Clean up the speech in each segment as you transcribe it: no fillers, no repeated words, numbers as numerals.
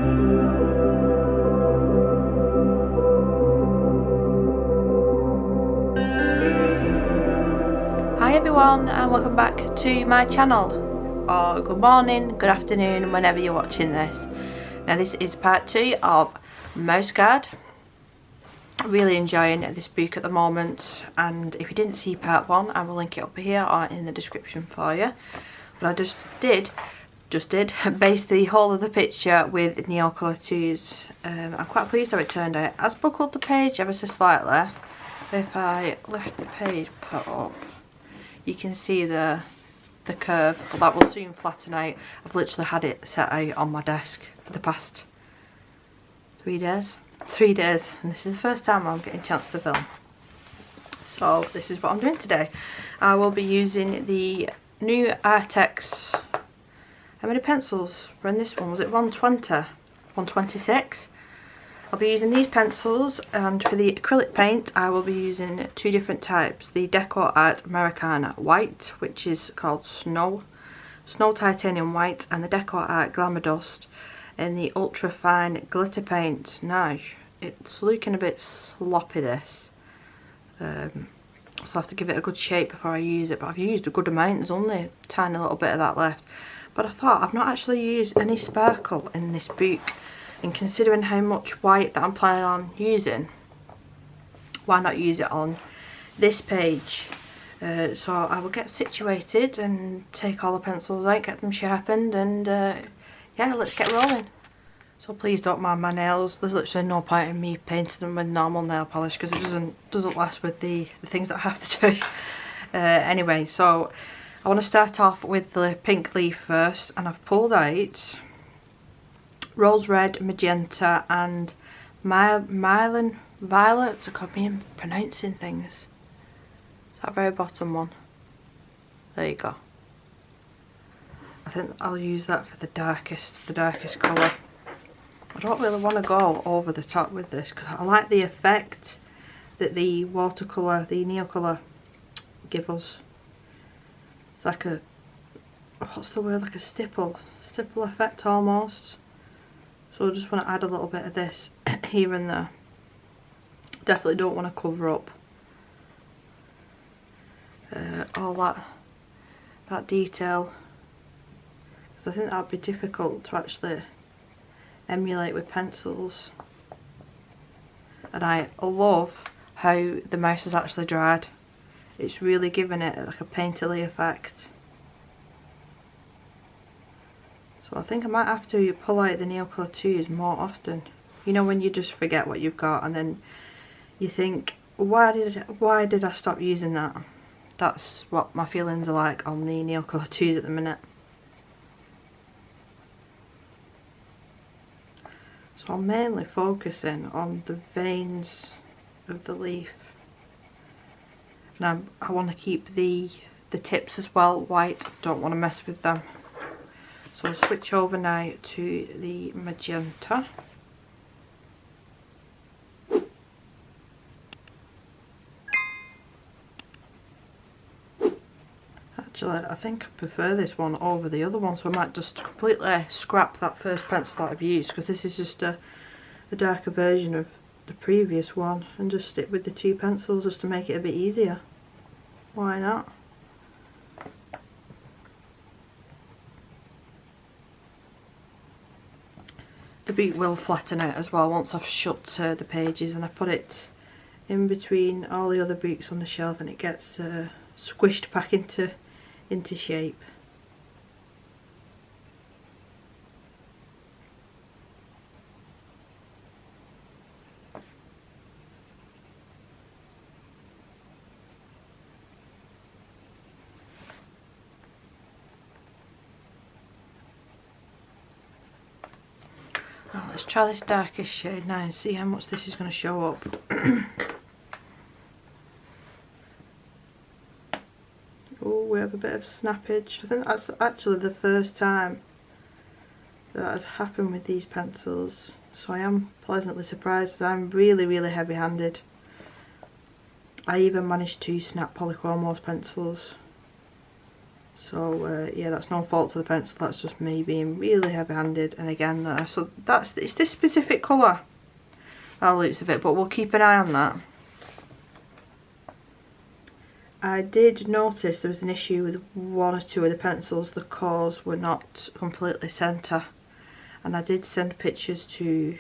Hi everyone and welcome back to my channel, or good morning, good afternoon, whenever you're watching this. Now this is part 2 of Mouse Guard. Really enjoying this book at the moment, and if you didn't see part 1 I will link it up here or in the description for you. But I just did base the whole of the picture with Neocolor 2s. I'm quite pleased how it turned out. As buckled the page ever so slightly. If I lift the page put up, you can see the curve, but that will soon flatten out. I've literally had it set out on my desk for the past 3 days, and this is the first time I'm getting a chance to film. So this is what I'm doing today. I will be using the new Arrtx. How many pencils were in this one? Was it 120? 126? I'll be using these pencils, and for the acrylic paint I will be using 2 different types. The Deco Art Americana White, which is called Snow Titanium White, and the Deco Art Glamour Dust in the ultra fine glitter paint. Now it's looking a bit sloppy this, so I have to give it a good shape before I use it, but I've used a good amount. There's only a tiny little bit of that left, but I thought I've not actually used any sparkle in this book. And considering how much white that I'm planning on using, why not use it on this page? So I will get situated and take all the pencils out, get them sharpened, and yeah, let's get rolling. So please don't mind my nails. There's literally no point in me painting them with normal nail polish because it doesn't last with the things that I have to do. Anyway, so I want to start off with the pink leaf first, and I've pulled out rose red, magenta, and myelin violet. I could be pronouncing things. That very bottom one. There you go. I think I'll use that for the darkest colour. I don't really want to go over the top with this because I like the effect that the watercolour, the Neocolor, give us. It's like a, what's the word, like a stipple effect almost. So I just want to add a little bit of this here and there. Definitely don't want to cover up all that detail, because I think that'd be difficult to actually emulate with pencils. And I love how the mouse has actually dried. It's really giving it like a painterly effect. So I think I might have to pull out the Neocolor 2s more often. You know, when you just forget what you've got and then you think, why did I stop using that? That's what my feelings are like on the Neocolor 2s at the minute. So I'm mainly focusing on the veins of the leaf. Now I want to keep the tips as well white, don't want to mess with them. So I'll switch over now to the magenta. Actually, I think I prefer this one over the other one, so I might just completely scrap that first pencil that I've used, because this is just a darker version of the previous one, and just stick with the 2 pencils just to make it a bit easier. Why not? The book will flatten out as well once I've shut the pages and I put it in between all the other books on the shelf, and it gets squished back into shape. Well, let's try this darkest shade now and see how much this is going to show up. Oh, we have a bit of snappage. I think that's actually the first time that has happened with these pencils, so I am pleasantly surprised, as I'm really heavy handed. I even managed to snap polychromos pencils, So yeah, that's no fault to the pencil, that's just me being really heavy-handed. And again, it's this specific colour by the looks of it, but we'll keep an eye on that. I did notice there was an issue with one or two of the pencils. The cores were not completely centre, and I did send pictures to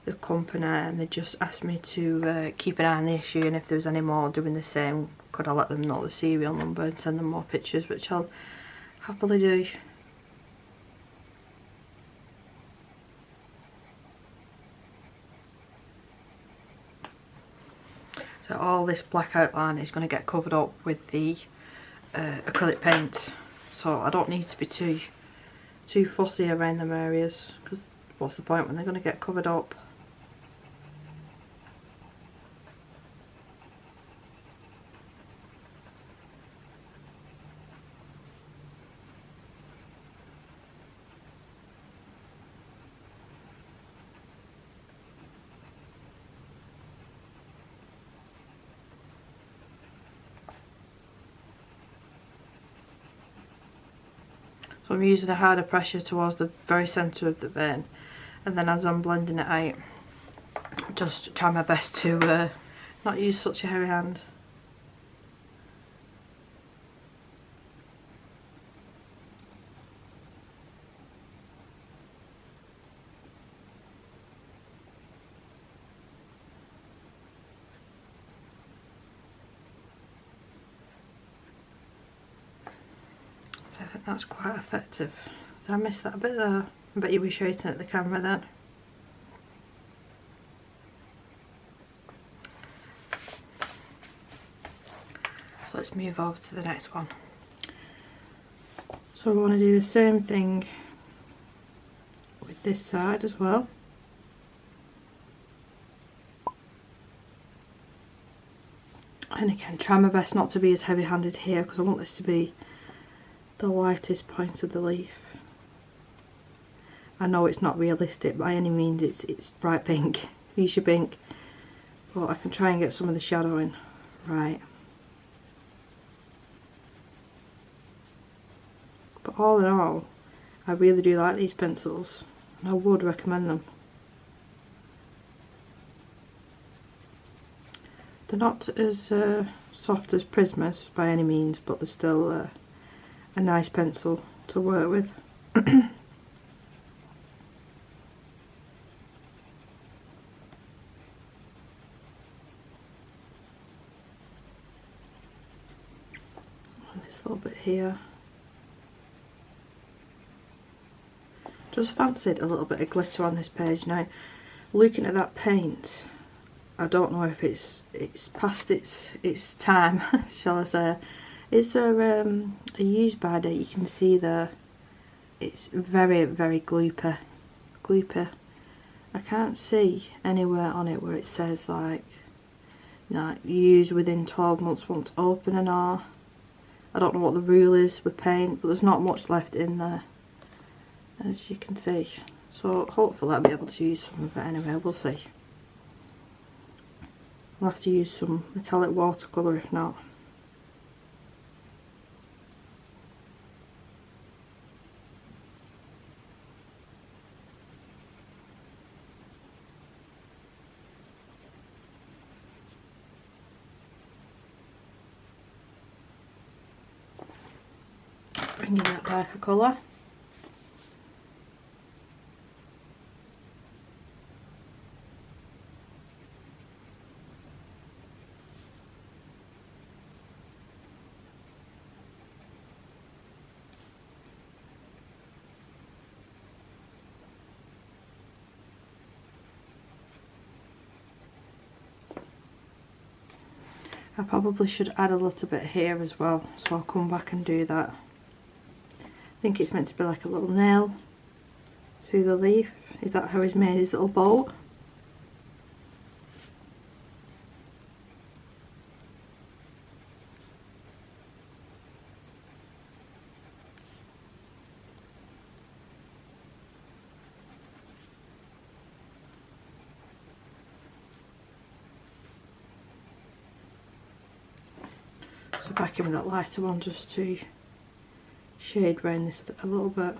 the company and they just asked me to keep an eye on the issue, and if there was any more doing the same, could I let them know the serial number and send them more pictures, which I'll happily do. So all this black outline is going to get covered up with the acrylic paint, so I don't need to be too fussy around them areas, because what's the point when they're going to get covered up. So I'm using a harder pressure towards the very centre of the vein, and then as I'm blending it out, just try my best to not use such a heavy hand. So I think that's quite effective. Did I miss that a bit there? I bet you'll be shouting at the camera then. So let's move over to the next one. So I want to do the same thing with this side as well. And again, try my best not to be as heavy-handed here, because I want this to be the lightest point of the leaf. I know it's not realistic by any means, it's bright pink, fuchsia pink, but I can try and get some of the shadowing right. But all in all, I really do like these pencils and I would recommend them. They're not as soft as Prismas by any means, but they're still a nice pencil to work with. This little bit here. Just fancied a little bit of glitter on this page. Now, looking at that paint, I don't know if it's past its time, shall I say. Is there a use by date? You can see there. It's very, very gloopy. I can't see anywhere on it where it says like used within 12 months once open and all. I don't know what the rule is with paint, but there's not much left in there, as you can see. So hopefully I'll be able to use some of it anyway, we'll see. I'll have to use some metallic watercolour if not. Bringing that darker colour. I probably should add a little bit here as well, so I'll come back and do that. I think it's meant to be like a little nail through the leaf. Is that how he's made his little bolt? So back in with that lighter one just to shade around this a little bit.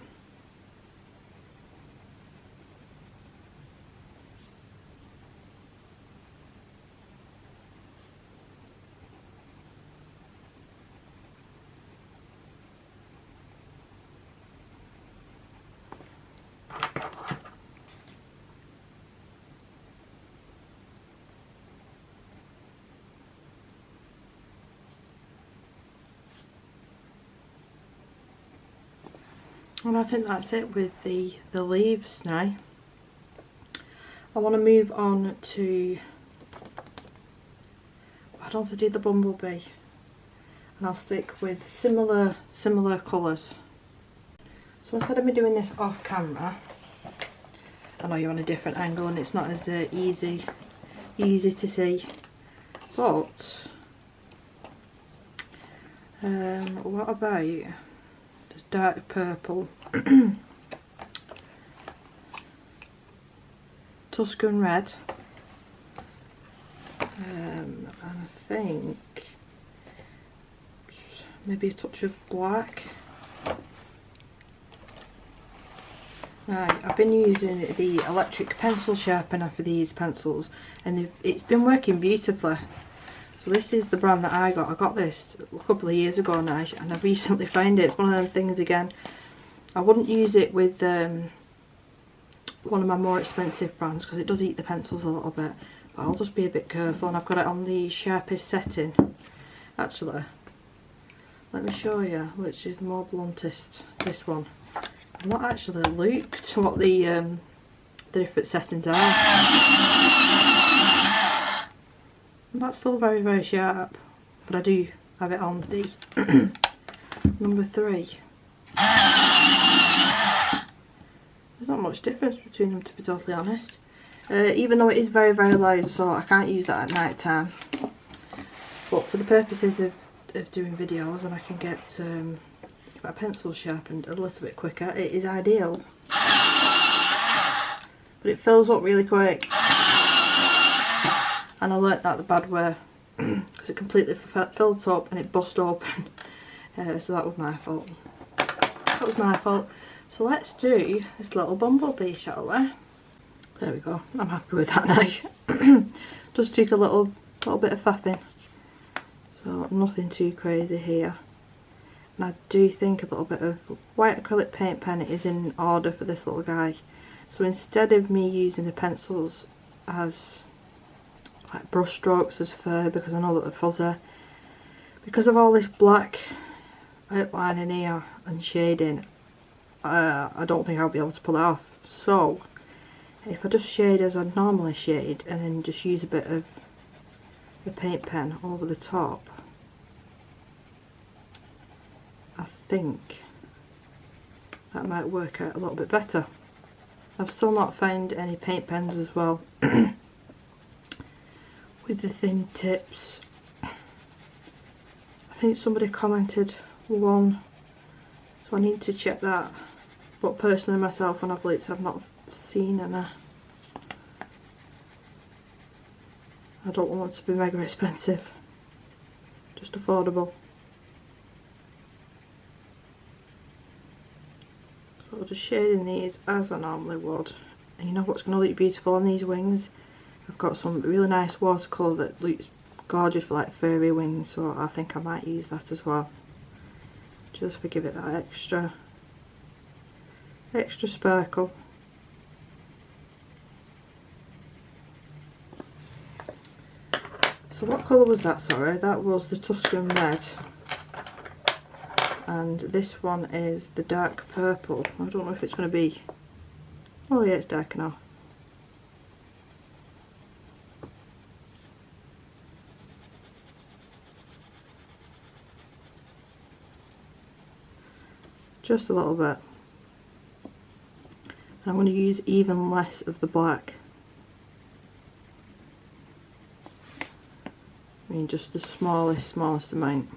And I think that's it with the leaves now. I want to move on to, I don't want to do the bumblebee, and I'll stick with similar colours. So instead of me doing this off camera, I know you're on a different angle and it's not as easy to see, but what about just dark purple, Tuscan red, and I think maybe a touch of black. Right, I've been using the electric pencil sharpener for these pencils, and it's been working beautifully. So this is the brand that I got. I got this a couple of years ago now, and I recently found it. It's one of them things again. I wouldn't use it with one of my more expensive brands because it does eat the pencils a little bit. But I'll just be a bit careful, and I've got it on the sharpest setting. Actually, let me show you which is the more bluntest. This one. I've not actually looked what the different settings are. That's still very sharp, but I do have it on the number 3. There's not much difference between them, to be totally honest. Even though it is very loud, so I can't use that at night time. But for the purposes of doing videos, and I can get my pencil sharpened a little bit quicker, it is ideal. But it fills up really quick. And I learnt that the bad way because it completely filled up and it bust open. So that was my fault. That was my fault. So let's do this little bumblebee, shall we? There we go. I'm happy with that now. Just took a little bit of faffing. So nothing too crazy here. And I do think a little bit of white acrylic paint pen is in order for this little guy. So instead of me using the pencils as like brush strokes as fur, because I know that they're fuzzy, because of all this black outlining here and shading, I don't think I'll be able to pull it off. So if I just shade as I normally shade and then just use a bit of the paint pen over the top, I think that might work out a little bit better. I've still not found any paint pens as well with the thin tips. I think somebody commented one, so I need to check that. But personally myself, when I've looked, I've not seen any. I don't want it to be mega expensive, just affordable. So I'm just shading these as I normally would. And you know what's going to look beautiful on these wings? I've got some really nice watercolour that looks gorgeous for like furry wings, so I think I might use that as well. Just to give it that extra sparkle. So what colour was that, sorry? That was the Tuscan red. And this one is the dark purple. I don't know if it's going to be... Oh yeah, it's dark enough. Just a little bit. I'm going to use even less of the black. I mean just the smallest amount.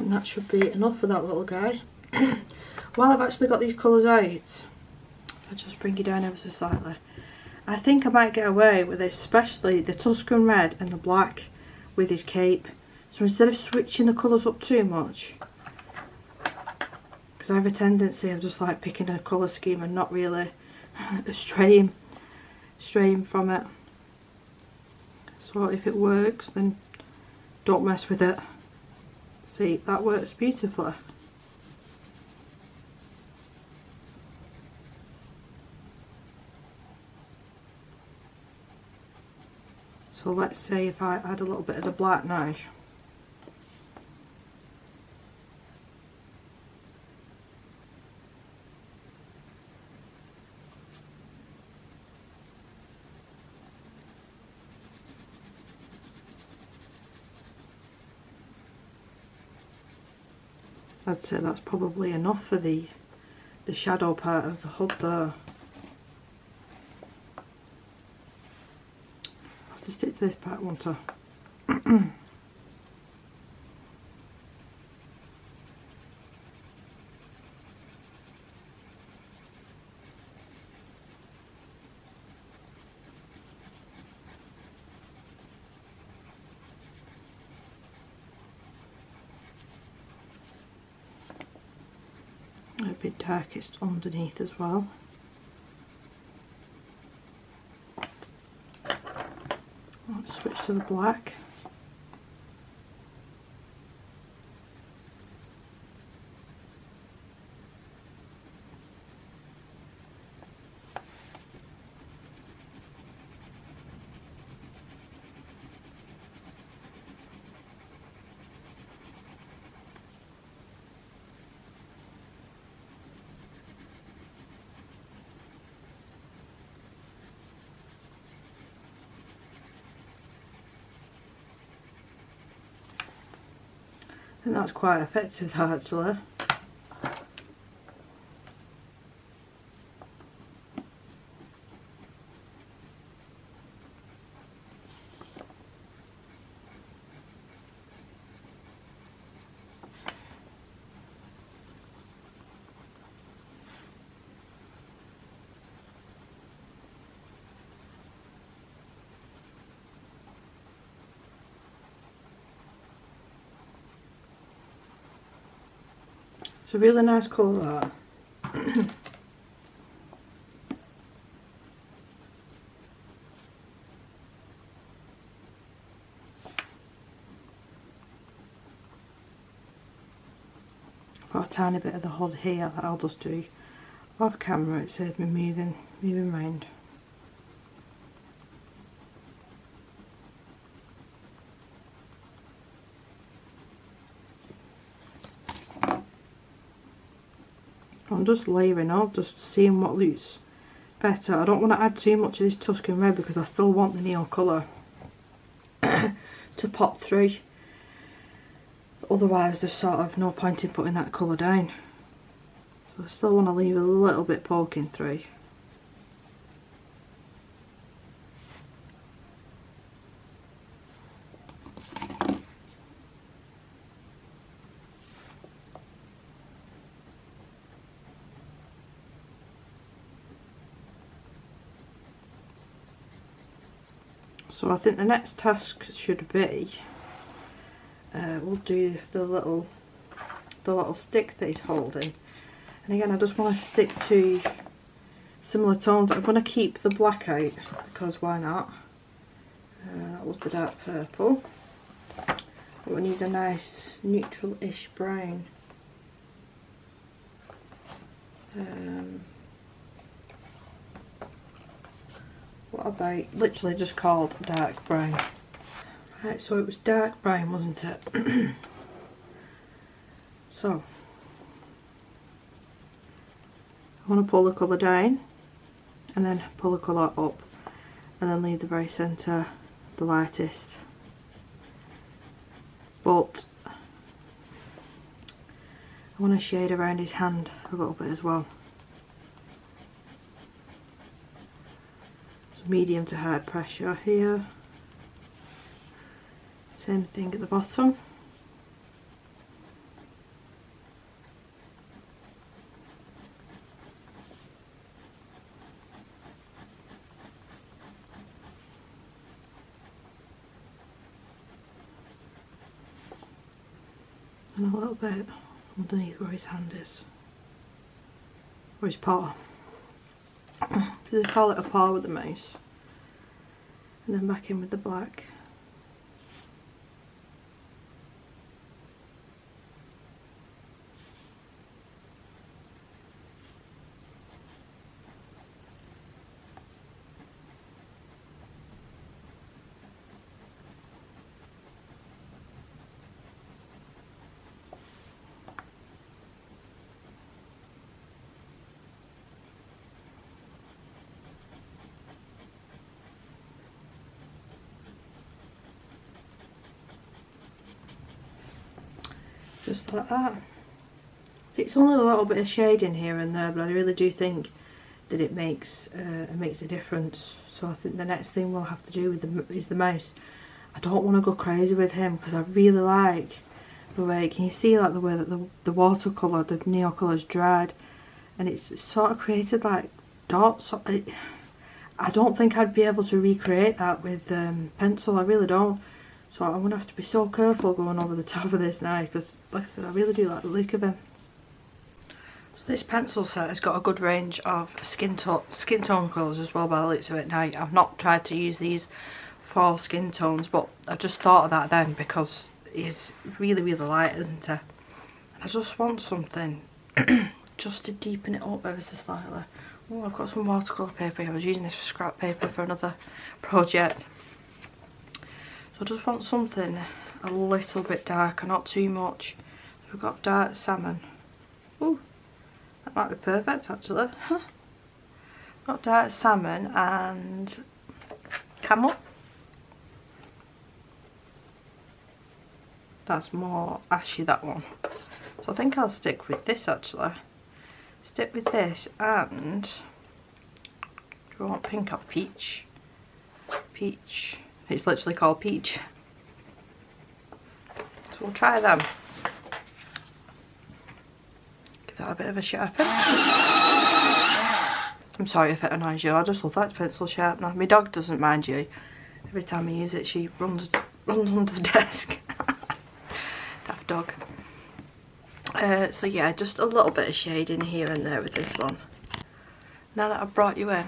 think that should be enough for that little guy. While I've actually got these colours out, I'll just bring you down ever so slightly. I think I might get away with this, especially the Tuscan red and the black with his cape. So instead of switching the colours up too much, because I have a tendency of just like picking a colour scheme and not really straying from it. So if it works, then don't mess with it. See, that works beautifully. So let's say if I add a little bit of the black now. I'd say that's probably enough for the shadow part of the hood there. I'll have to stick to this part, won't I? A bit darkest underneath as well. Let's switch to the black. I think that's quite effective actually. It's a really nice colour, that. Got a tiny bit of the hood here that I'll just do off camera. It saves me moving around. I'm just layering up, just seeing what looks better. I don't want to add too much of this Tuscan red because I still want the neon colour to pop through. Otherwise there's sort of no point in putting that colour down. So I still want to leave a little bit poking through. So I think the next task should be, we'll do the little stick that he's holding. And again, I just want to stick to similar tones. I'm going to keep the black out because why not? That was the dark purple. But we need a nice neutral-ish brown. What about literally just called dark brown? Right, so it was dark brown, wasn't it? So I want to pull the colour down and then pull the colour up and then leave the very centre the lightest. But I want to shade around his hand a little bit as well. Medium to hard pressure here. Same thing at the bottom. and a little bit underneath where his hand is, or his paw. They call it a paw with the mouse. And then back in with the black. Just like that. It's only a little bit of shading here and there, but I really do think that it makes a difference. So I think the next thing we'll have to do with is the mouse. I don't want to go crazy with him because I really like the way, can you see like the way that the watercolour, the nail colour's dried, and it's sort of created like dots. I don't think I'd be able to recreate that with pencil, I really don't. So I'm going to have to be so careful going over the top of this now because, like I said, I really do like the look of him. So this pencil set has got a good range of skin tone colours as well by the looks of it. Now, I've not tried to use these for skin tones, but I just thought of that then because it's really, really light, isn't it? And I just want something just to deepen it up ever so slightly. Oh, I've got some watercolour paper. I was using this for scrap paper for another project. I just want something a little bit darker, not too much. So we've got dark salmon. Ooh, that might be perfect actually. Huh. Got dark salmon and camel. That's more ashy, that one. So I think I'll stick with this actually. Stick with this, and do you want pink or peach? Peach. It's literally called peach. So we'll try them. Give that a bit of a sharpen. I'm sorry if it annoys you, I just love that pencil sharpener. My dog doesn't mind you. Every time I use it she runs under the desk. Daft dog. So yeah, just a little bit of shading here and there with this one. Now that I've brought you in,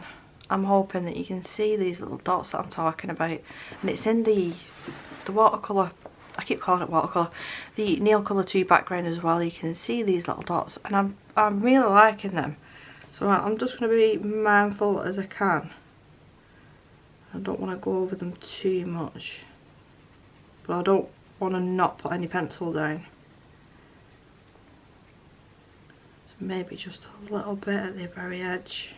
I'm hoping that you can see these little dots that I'm talking about, and it's in the watercolour, I keep calling it watercolour, the nail colour 2 background as well. You can see these little dots, and I'm really liking them. So I'm just going to be mindful as I can. I don't want to go over them too much, but I don't want to not put any pencil down. So maybe just a little bit at the very edge.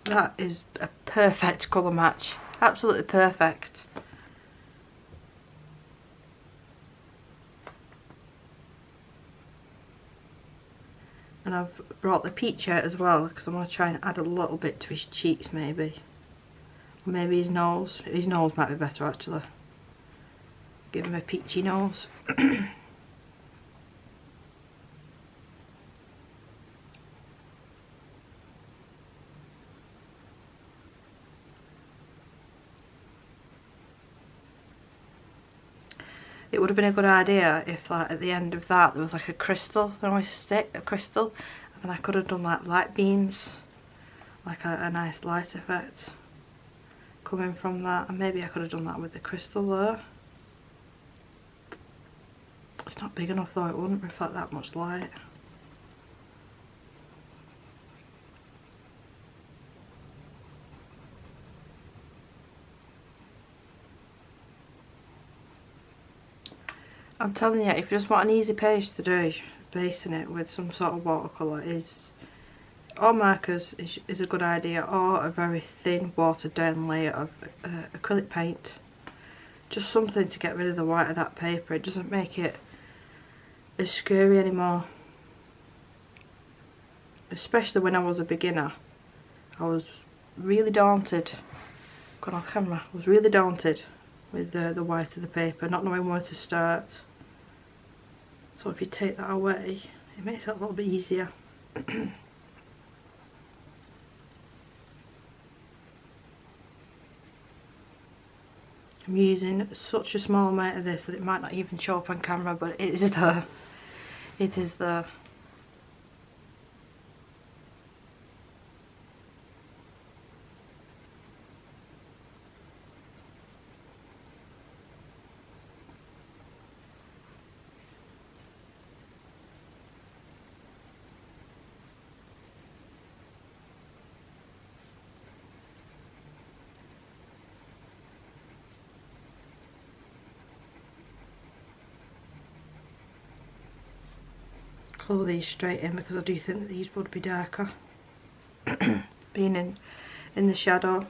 That is a perfect colour match, absolutely perfect. And I've brought the peach out as well because I want to try and add a little bit to his cheeks maybe. Or maybe his nose. His nose might be better actually. Give him a peachy nose. It would have been a good idea if like at the end of that there was like a crystal, a nice stick, a crystal, and then I could have done like light beams, like a nice light effect coming from that, and maybe I could have done that with the crystal there. It's not big enough though, it wouldn't reflect that much light. I'm telling you, if you just want an easy page to do, basing it with some sort of watercolour or markers is a good idea, or a very thin watered down layer of acrylic paint. Just something to get rid of the white of that paper. It doesn't make it as scary anymore. Especially when I was a beginner. I was really daunted. Gone off camera. I was really daunted with the white of the paper, not knowing where to start. So if you take that away, it makes it a little bit easier. I'm using such a small amount of this that it might not even show up on camera, but it is there. It is there. Colour these straight in because I do think that these would be darker being in the shadow.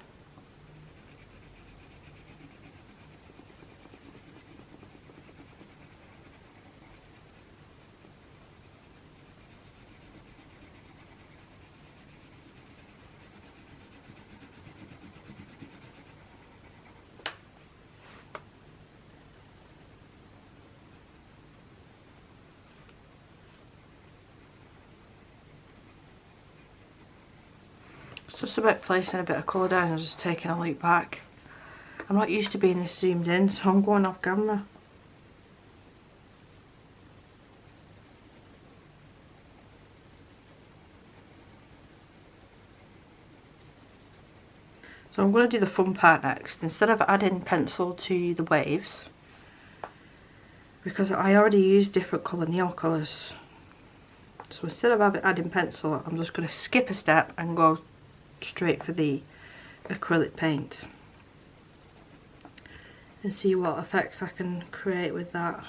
It's just about placing a bit of colour down and just taking a look back. I'm not used to being this zoomed in, so I'm going off camera. So I'm going to do the fun part next. Instead of adding pencil to the waves, because I already used different colour nail colours, so instead of adding pencil, I'm just going to skip a step and go straight for the acrylic paint and see what effects I can create with that.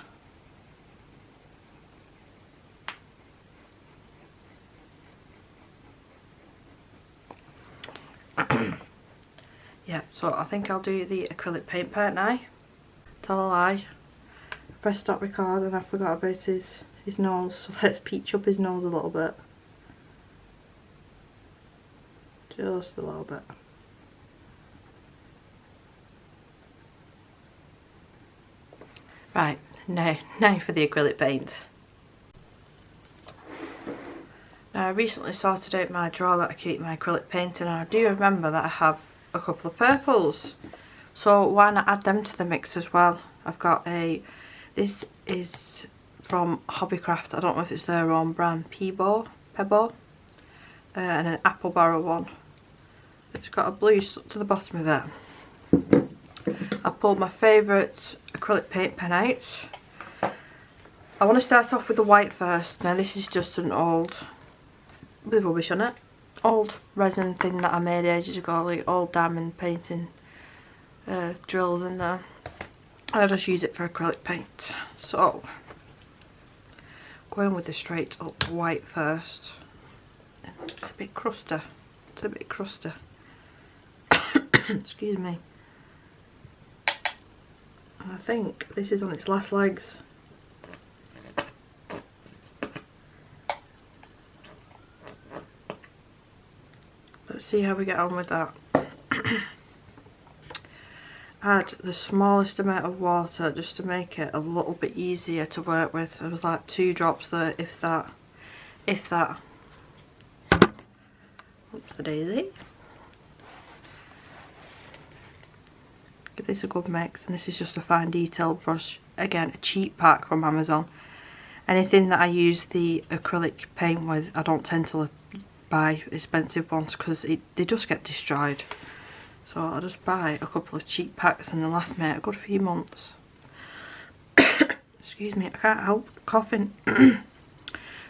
Yeah, so I think I'll do the acrylic paint part now. Tell a lie. I pressed stop record and I forgot about his nose, so let's peach up his nose a little bit. Just a little bit. Right, now for the acrylic paint. Now I recently sorted out my drawer that I keep my acrylic paint in, and I do remember that I have a couple of purples. So why not add them to the mix as well? I've got this is from Hobbycraft, I don't know if it's their own brand, Pebo, and an apple barrel one. It's got a blue stuck to the bottom of it. I pulled my favourite acrylic paint pen out. I want to start off with the white first. Now this is just an old, with rubbish on it, old resin thing that I made ages ago, like old diamond painting drills in there. And I just use it for acrylic paint. So, going with the straight up white first. It's a bit crusty. It's a bit crusty. Excuse me. And I think this is on its last legs. Let's see how we get on with that. Add the smallest amount of water just to make it a little bit easier to work with. There was like 2 drops there, if that. Oops, the daisy. Give this a good mix, and this is just a fine detail brush. Again, a cheap pack from Amazon. Anything that I use the acrylic paint with, I don't tend to buy expensive ones because they just get destroyed. So I'll just buy a couple of cheap packs and they'll last me a good few months. Excuse me, I can't help coughing.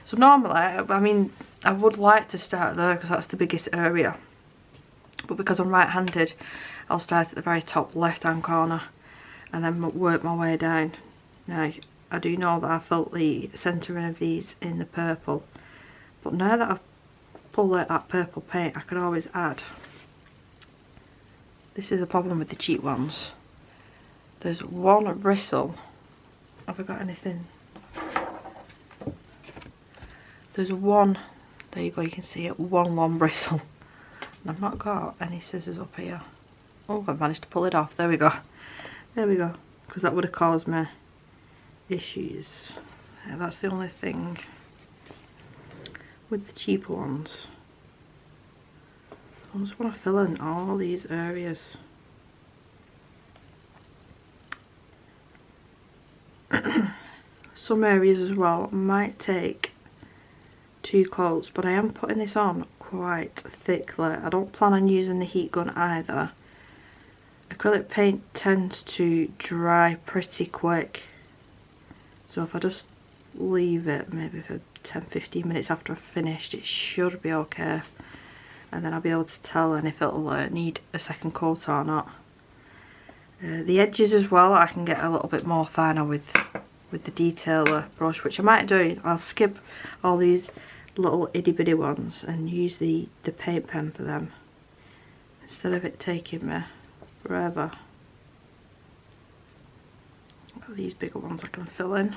So normally, I mean, I would like to start there because that's the biggest area. But because I'm right-handed, I'll start at the very top left-hand corner and then work my way down. Now, I do know that I felt the centering of these in the purple. But now that I've pulled out that purple paint, I could always add. This is the problem with the cheap ones. There's one bristle. Have I got anything? There's one, there you go, you can see it, one long bristle. And I've not got any scissors up here. Oh, I've managed to pull it off. There we go. There we go. Because that would have caused me issues. Yeah, that's the only thing with the cheaper ones. I just want to fill in all these areas. some areas as well. I might take 2 coats, but I am putting this on quite thickly. I don't plan on using the heat gun either. Acrylic paint tends to dry pretty quick, so if I just leave it maybe for 10-15 minutes after I've finished, it should be okay, and then I'll be able to tell and if it'll need a second coat or not. The edges as well, I can get a little bit more finer with the detailer brush, which I might do. I'll skip all these little itty bitty ones and use the paint pen for them instead of it taking me forever. These bigger ones I can fill in.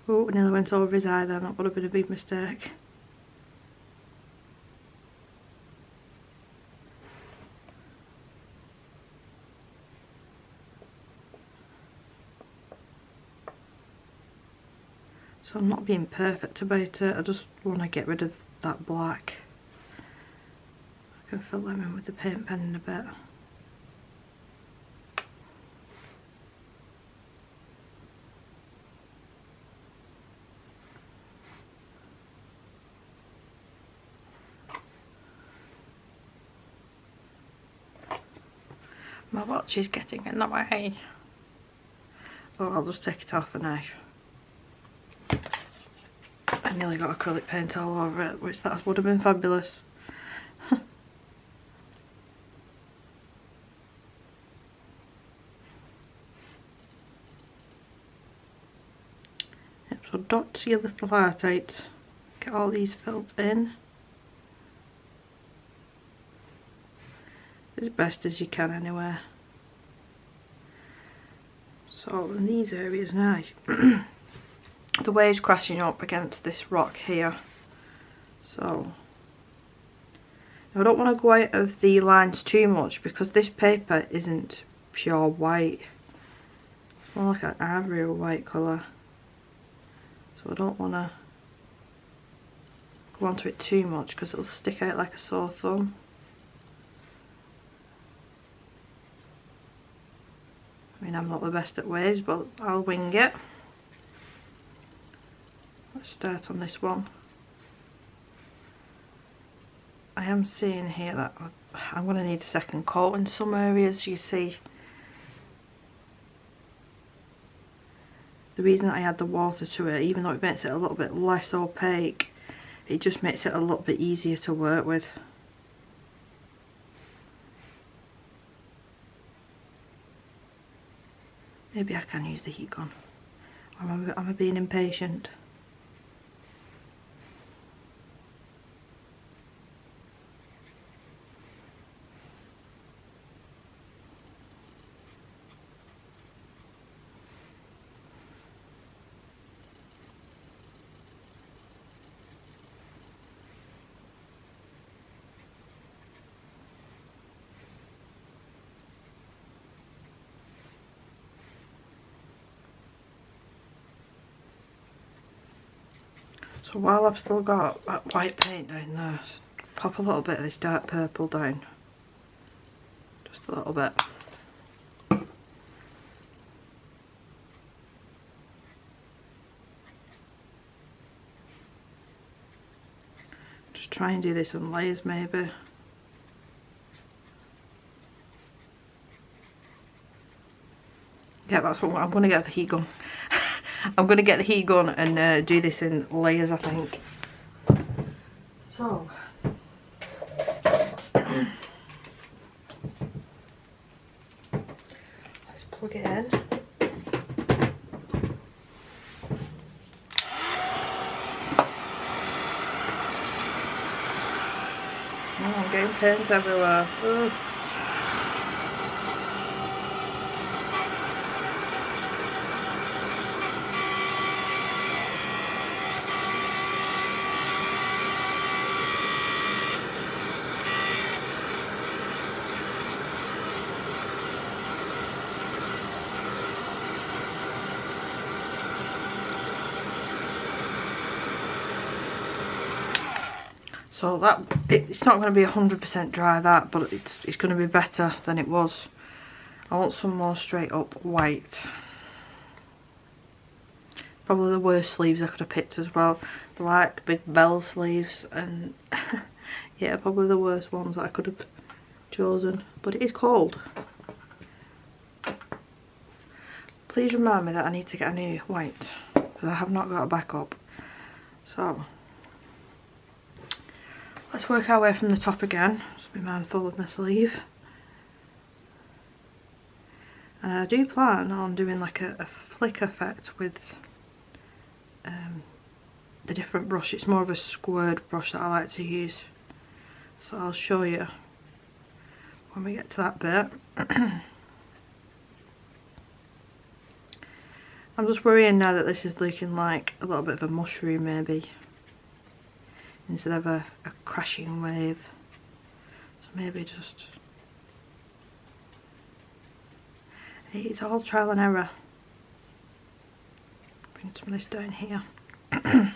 Oh, nearly went over his eye then. That would have been a big mistake. So I'm not being perfect about it. I just want to get rid of that black. I can fill them in with the paint pen in a bit. My watch is getting in the way. Oh, I'll just take it off a knife. I nearly got acrylic paint all over it, which that would have been fabulous. Yep, so dot your little heart out. Get all these filled in as best as you can anyway. So in these areas now, the wave's crashing up against this rock here, so I don't want to go out of the lines too much because this paper isn't pure white. It's more like an ivory or white colour, so I don't want to go onto it too much because it'll stick out like a sore thumb. I mean, I'm not the best at waves, but I'll wing it. Let's start on this one. I am seeing here that I'm going to need a second coat in some areas. You see, the reason that I add the water to it, even though it makes it a little bit less opaque, it just makes it a little bit easier to work with. Maybe I can use the heat gun. Am I being impatient? So while I've still got that white paint down there, pop a little bit of this dark purple down. Just a little bit. Just try and do this in layers maybe. Yeah, that's what I'm going to get the heat gun. I'm going to get the heat gun and do this in layers, I think. So, let's plug it in. Oh, I'm getting paint everywhere. Ugh. So that it's not going to be 100% dry, that, but it's going to be better than it was. I want some more straight up white. Probably the worst sleeves I could have picked as well. They're like big bell sleeves, and yeah, probably the worst ones that I could have chosen. But it is cold. Please remind me that I need to get a new white, because I have not got a backup. So let's work our way from the top again. Just be mindful of my sleeve. And I do plan on doing like a flick effect with the different brush. It's more of a squared brush that I like to use. So I'll show you when we get to that bit. I'm just worrying now that this is looking like a little bit of a mushroom maybe, instead of a crashing wave. So maybe just... It's all trial and error. Bring some of this down here. I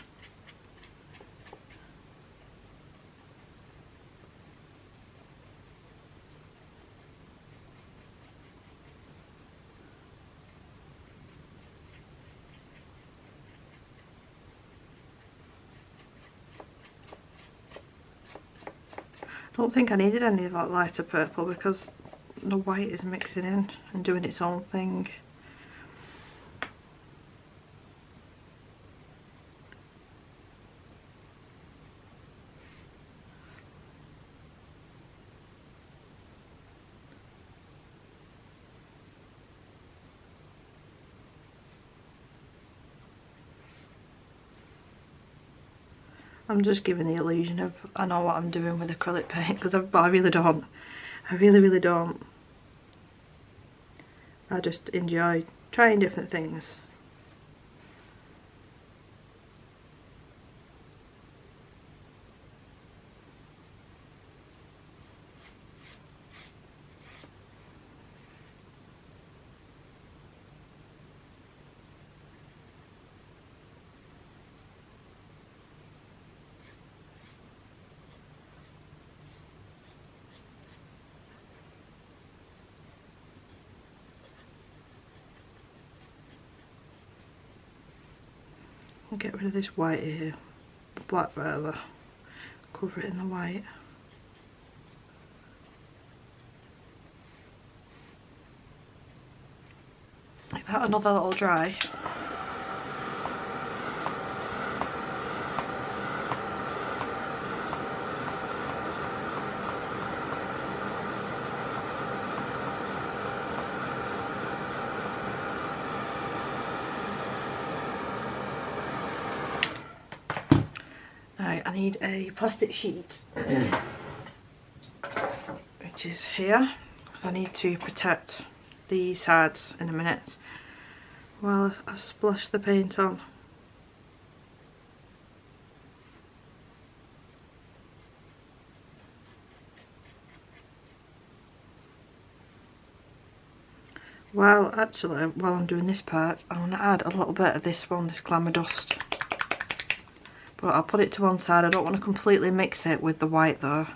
don't think I needed any of that lighter purple because the white is mixing in and doing its own thing. I'm just giving the illusion of I know what I'm doing with acrylic paint, because I really don't. I really don't. I just enjoy trying different things. I'll get rid of this white here, the black rather, cover it in the white. Give that another little dry. I need a plastic sheet, which is here, because I need to protect the sides in a minute while I splash the paint on. While I'm doing this part, I'm going to add a little bit of this one, this Glamour Dust. But I'll put it to one side. I don't want to completely mix it with the white though.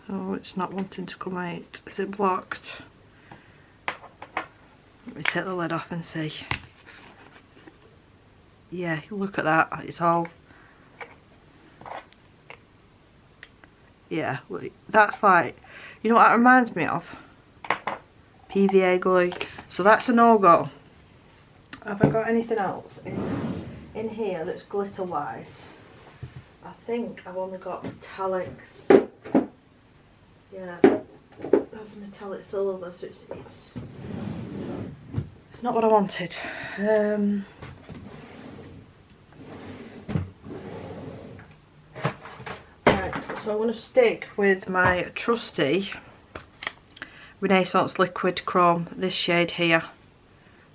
Oh, it's not wanting to come out. Is it blocked? Let me take the lid off and see. Yeah, look at that. It's all... Yeah, that's like... You know what that reminds me of? PVA glue. So that's a no-go. Have I got anything else in here that's glitter wise? I think I've only got metallics. Yeah, that's a metallic silver, so it's not what I wanted. Right, so I'm going to stick with my trusty Renaissance Liquid Chrome, this shade here,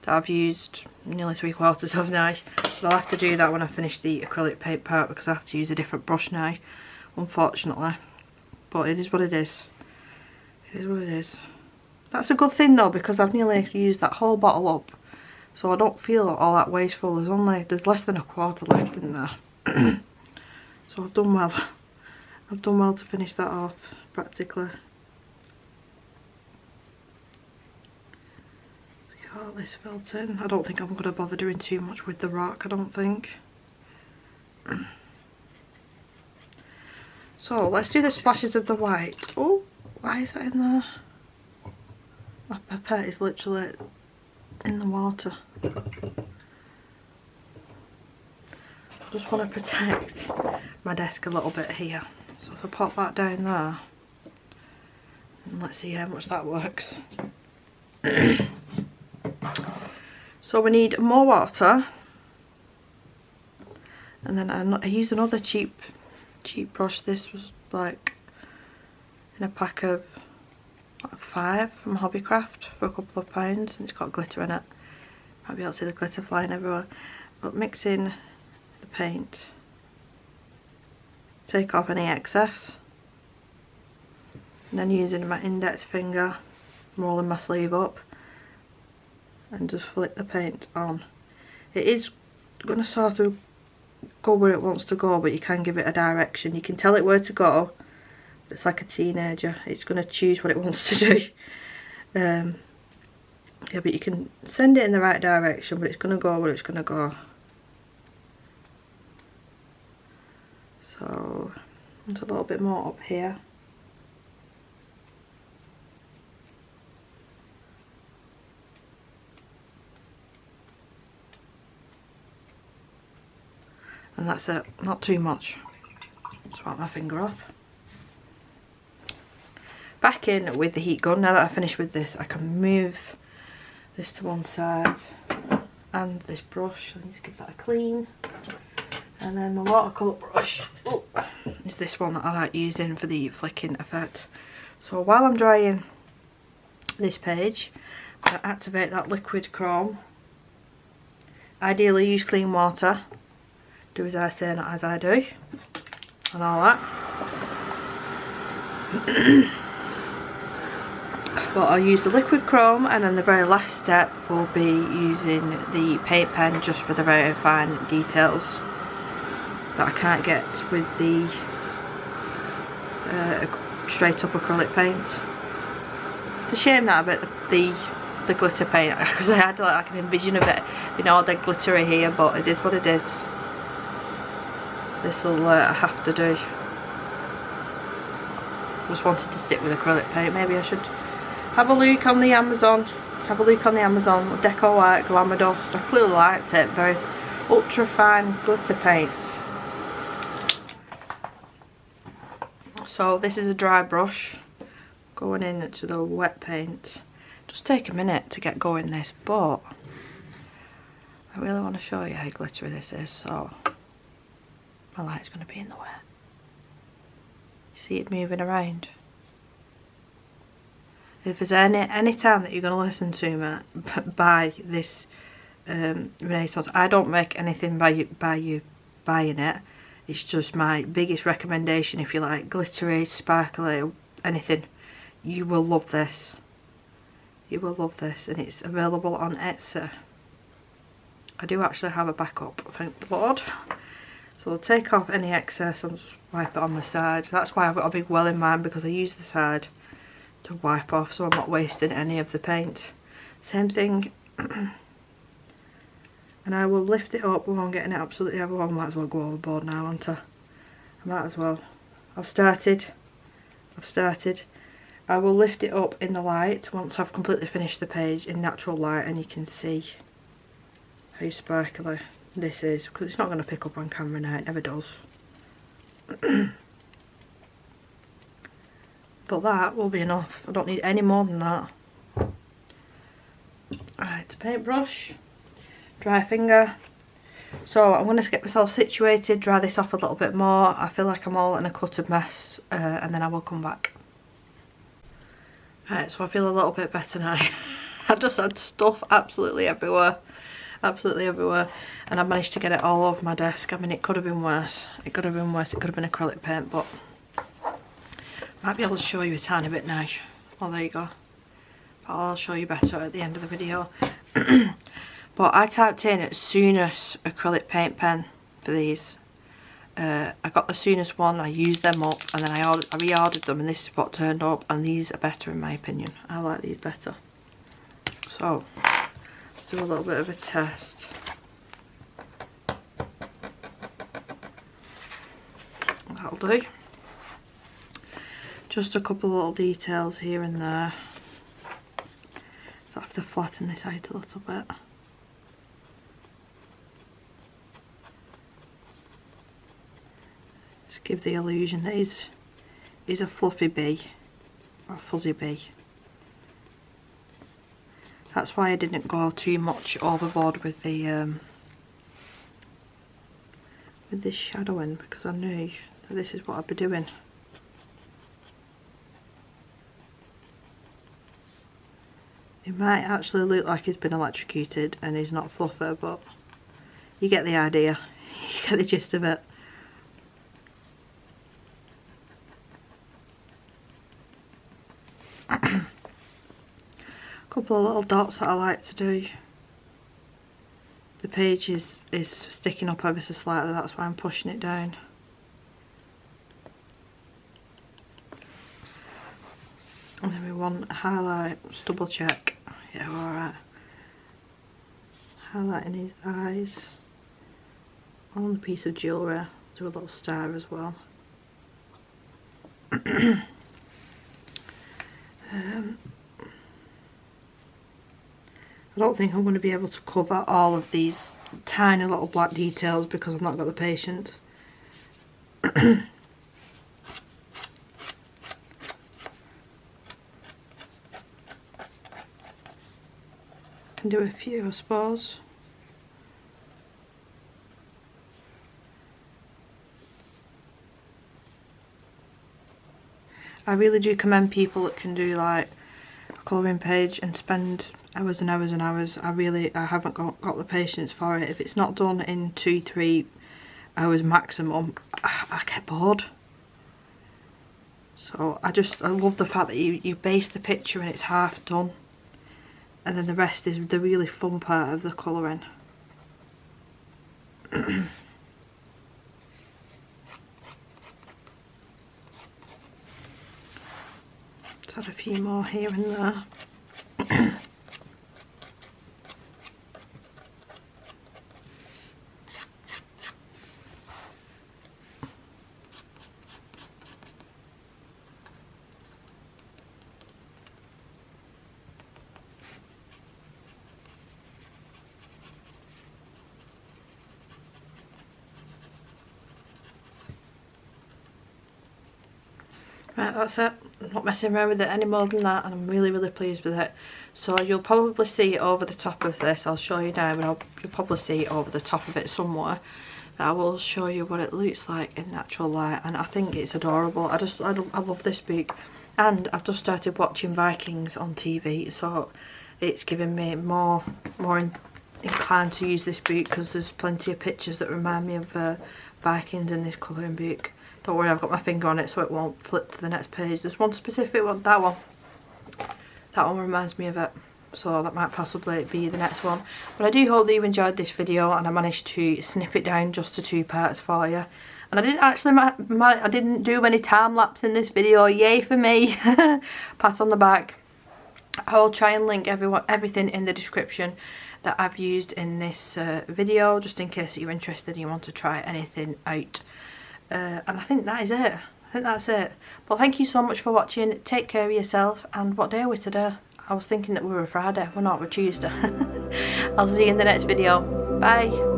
that I've used nearly 3/4 of now. But I'll have to do that when I finish the acrylic paint part, because I have to use a different brush now, unfortunately. But it is what it is. It is what it is. That's a good thing though, because I've nearly used that whole bottle up. so I don't feel all that wasteful. There's less than a quarter left in there. So I've done well. I've done well to finish that off practically. Get all this felt in. I don't think I'm going to bother doing too much with the rock, I don't think. So let's do the splashes of the white. Oh, why is that in there? My pipette is literally in the water. I just want to protect my desk a little bit here. So if I pop that down there, and let's see how much that works. So we need more water, and then I used another cheap brush. This was like in a pack of 5 from Hobbycraft for a couple of pounds, and it's got glitter in it. Might be able to see the glitter flying everywhere. But mix in the paint, take off any excess, and then using my index finger, rolling my sleeve up, and just flick the paint on. It is going to sort of go where it wants to go, but you can give it a direction. You can tell it where to go. It's like a teenager, it's going to choose what it wants to do. Yeah, but you can send it in the right direction, but it's going to go where it's going to go. So, want a little bit more up here. And that's it, not too much. Just wipe my finger off. Back in with the heat gun. Now that I've finished with this, I can move this to one side, and this brush, I need to give that a clean. And then my watercolour brush is this one that I like using for the flicking effect. So while I'm drying this page, I'm going to activate that liquid chrome. Ideally use clean water. Do as I say, not as I do, and all that. But I'll use the liquid chrome, and then the very last step will be using the paint pen just for the very fine details that I can't get with the straight up acrylic paint. It's a shame that a bit the glitter paint, because I had like an envision of it being all dead glittery here, but it is what it is. This will have to do. Just wanted to stick with acrylic paint. Maybe I should have a look on the Amazon. Deco White Glamour Dust. I clearly liked it. Very ultra fine glitter paint. So this is a dry brush going into the wet paint. Just take a minute to get going this, but I really want to show you how glittery this is. So my light's going to be in the way. You see it moving around? If there's any time that you're going to listen to me buy this Renaissance, I don't make anything by you buying it. It's just my biggest recommendation. If you like glittery, sparkly, anything, you will love this. You will love this, and it's available on Etsy. I do actually have a backup, thank the Lord. So I'll take off any excess and just wipe it on the side. That's why I've got a big well in mine, because I use the side to wipe off, so I'm not wasting any of the paint. Same thing. And I will lift it up when I'm getting it absolutely everywhere. I might as well go overboard now, won't I? I might as well. I've started. I will lift it up in the light once I've completely finished the page in natural light, and you can see how sparkly this is, because it's not going to pick up on camera now, it never does. But that will be enough. I don't need any more than that. Alright, paintbrush, dry finger. So I'm going to get myself situated, dry this off a little bit more. I feel like I'm all in a cluttered mess, and then I will come back. Right, so I feel a little bit better now. I just had stuff absolutely everywhere. Absolutely everywhere. And I managed to get it all over my desk. I mean, it could have been worse. It could have been worse. It could have been acrylic paint, but I might be able to show you a tiny bit now. Well, there you go. But I'll show you better at the end of the video. But I typed in Soonest acrylic paint pen for these. I got the Soonest one, I used them up, and then I reordered them, and this is what turned up, and these are better in my opinion. I like these better. So let's do a little bit of a test. That'll do. Just a couple of little details here and there. So I have to flatten this out a little bit. Just give the illusion that he's a fluffy bee or a fuzzy bee. That's why I didn't go too much overboard with the with this shadowing, because I knew that this is what I'd be doing. It might actually look like he's been electrocuted and he's not fluffy, but you get the idea, you get the gist of it. Couple of little dots that I like to do. The page is sticking up ever so slightly, that's why I'm pushing it down. And then we want a highlight, just double check. Yeah, we're alright. Highlighting his eyes on the piece of jewellery. Do a little star as well. I don't think I'm going to be able to cover all of these tiny little black details because I've not got the patience. Can do a few, I suppose. I really do commend people that can do like a colouring page and spend hours and hours and hours. I haven't got the patience for it. If it's not done in 2-3 hours maximum, I get bored. So I love the fact that you base the picture and it's half done, and then the rest is the really fun part of the colouring. Let's add a few more here and there. Right, that's it. I'm not messing around with it any more than that, and I'm really pleased with it. So you'll probably see it over the top of this. I'll show you now, and you'll probably see it over the top of it somewhere. I will show you what it looks like in natural light, and I think it's adorable. I love this book, and I've just started watching Vikings on TV, so it's given me more inclined to use this book because there's plenty of pictures that remind me of Vikings in this colouring book. Don't worry, I've got my finger on it so it won't flip to the next page. There's one specific one, that one. That one reminds me of it. So that might possibly be the next one. But I do hope that you enjoyed this video and I managed to snip it down just to 2 parts for you. And I didn't actually, I didn't do any time lapse in this video. Yay for me. Pat on the back. I will try and link everything in the description that I've used in this video, just in case you're interested and you want to try anything out. And I think that is it. I think that's it. But thank you so much for watching. Take care of yourself. And what day are we today? I was thinking that we were Friday. We're not, we're Tuesday. I'll see you in the next video. Bye.